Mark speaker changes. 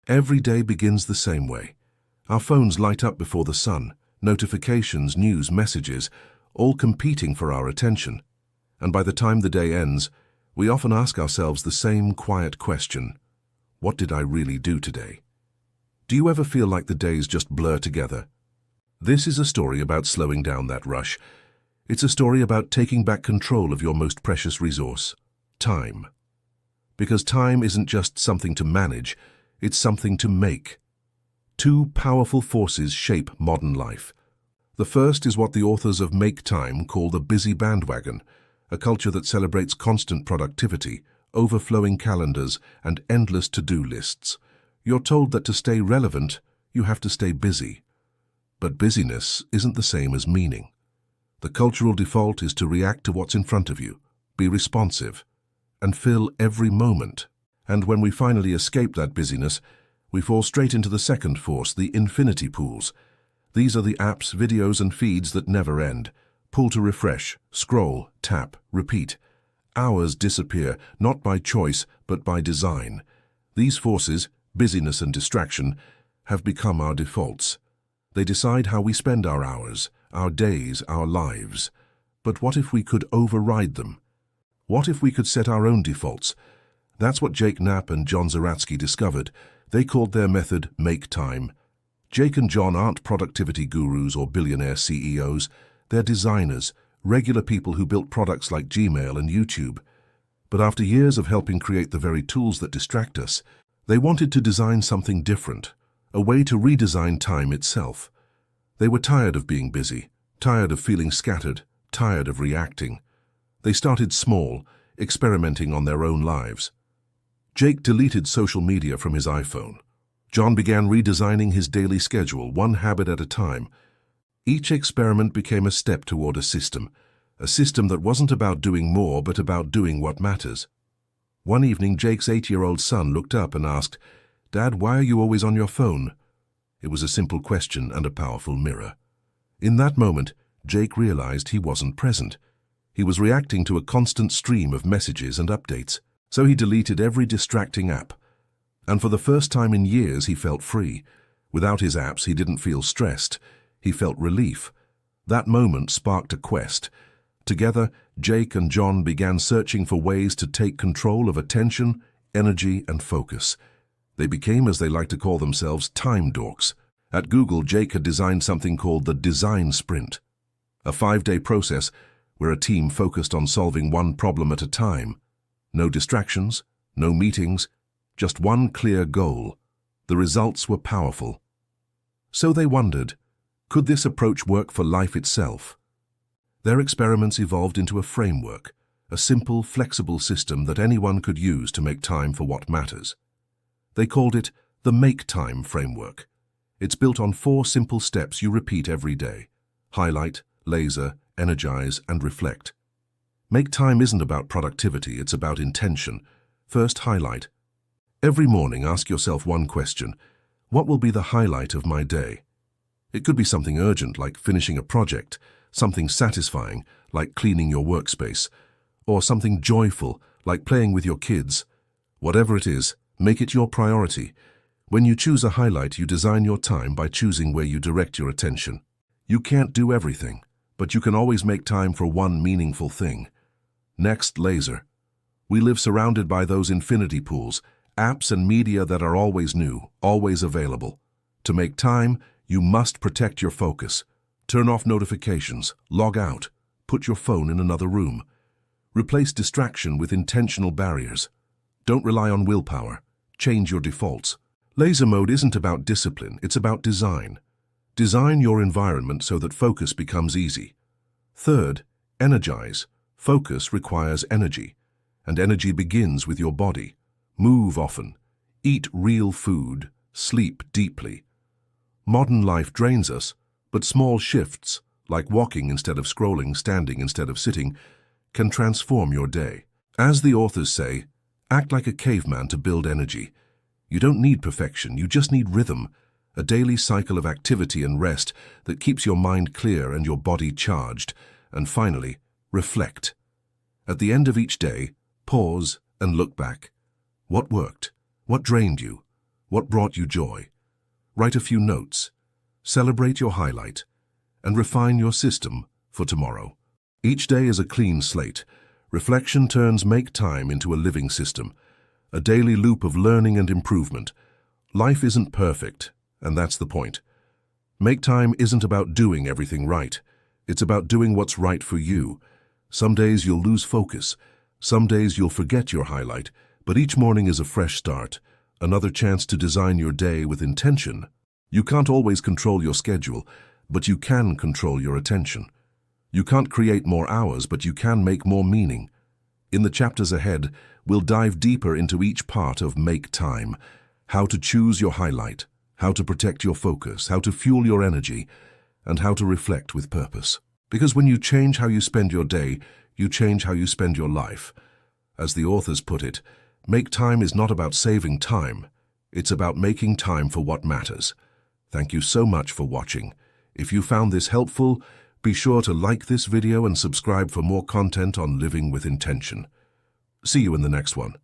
Speaker 1: Every day begins the same way. Our phones light up before the sun, notifications, news, messages, all competing for our attention. And by the time the day ends, we often ask ourselves the same quiet question: what did I really do today? Do you ever feel like the days just blur together? This is a story about slowing down that rush. It's a story about taking back control of your most precious resource, time. Because time isn't just something to manage, it's something to make. Two powerful forces shape modern life. The first is what the authors of Make Time call the busy bandwagon, a culture that celebrates constant productivity, overflowing calendars, and endless to-do lists. You're told that to stay relevant, you have to stay busy. But busyness isn't the same as meaning. The cultural default is to react to what's in front of you, be responsive, and fill every moment. And when we finally escape that busyness, we fall straight into the second force, the infinity pools. These are the apps, videos, and feeds that never end. Pull to refresh, scroll, tap, repeat. Hours disappear, not by choice, but by design. These forces, busyness and distraction, have become our defaults. They decide how we spend our hours, our days, our lives. But what if we could override them? What if we could set our own defaults? That's what Jake Knapp and John Zeratsky discovered. They called their method Make Time. Jake and John aren't productivity gurus or billionaire CEOs. They're designers, regular people who built products like Gmail and YouTube. But after years of helping create the very tools that distract us, they wanted to design something different, a way to redesign time itself. They were tired of being busy, tired of feeling scattered, tired of reacting. They started small, experimenting on their own lives. Jake deleted social media from his iPhone. John began redesigning his daily schedule, one habit at a time. Each experiment became a step toward a system that wasn't about doing more, but about doing what matters. One evening, Jake's 8-year-old son looked up and asked, "Dad, why are you always on your phone?" It was a simple question and a powerful mirror. In that moment, Jake realized he wasn't present. He was reacting to a constant stream of messages and updates, so he deleted every distracting app. And for the first time in years, he felt free. Without his apps, he didn't feel stressed. He felt relief. That moment sparked a quest. Together, Jake and John began searching for ways to take control of attention, energy, and focus. They became, as they like to call themselves, time dorks. At Google, Jake had designed something called the Design Sprint, a 5-day process where a team focused on solving one problem at a time. No distractions, no meetings, just one clear goal. The results were powerful. So they wondered, could this approach work for life itself? Their experiments evolved into a framework, a simple, flexible system that anyone could use to make time for what matters. They called it the Make Time framework. It's built on 4 simple steps you repeat every day: highlight, laser, energize, and reflect. Make Time isn't about productivity, it's about intention. First, highlight. Every morning, ask yourself one question: what will be the highlight of my day? It could be something urgent, like finishing a project, something satisfying, like cleaning your workspace, or something joyful, like playing with your kids. Whatever it is, make it your priority. When you choose a highlight, you design your time by choosing where you direct your attention. You can't do everything, but you can always make time for one meaningful thing. Next, laser. We live surrounded by those infinity pools, apps and media that are always new, always available. To make time, you must protect your focus. Turn off notifications, log out, put your phone in another room. Replace distraction with intentional barriers. Don't rely on willpower. Change your defaults. Laser mode isn't about discipline, it's about design. Design your environment so that focus becomes easy. Third, energize. Focus requires energy, and energy begins with your body. Move often. Eat real food. Sleep deeply. Modern life drains us, but small shifts, like walking instead of scrolling, standing instead of sitting, can transform your day. As the authors say, act like a caveman to build energy. You don't need perfection, you just need rhythm, a daily cycle of activity and rest that keeps your mind clear and your body charged. And finally, reflect. At the end of each day, pause and look back. What worked? What drained you? What brought you joy? Write a few notes. Celebrate your highlight. And refine your system for tomorrow. Each day is a clean slate. Reflection turns Make Time into a living system, a daily loop of learning and improvement. Life isn't perfect, and that's the point. Make Time isn't about doing everything right. It's about doing what's right for you. Some days you'll lose focus. Some days you'll forget your highlight, but each morning is a fresh start, another chance to design your day with intention. You can't always control your schedule, but you can control your attention. You can't create more hours, but you can make more meaning. In the chapters ahead, we'll dive deeper into each part of Make Time: how to choose your highlight, how to protect your focus, how to fuel your energy, and how to reflect with purpose. Because when you change how you spend your day, you change how you spend your life. As the authors put it, Make Time is not about saving time. It's about making time for what matters. Thank you so much for watching. If you found this helpful, be sure to like this video and subscribe for more content on living with intention. See you in the next one.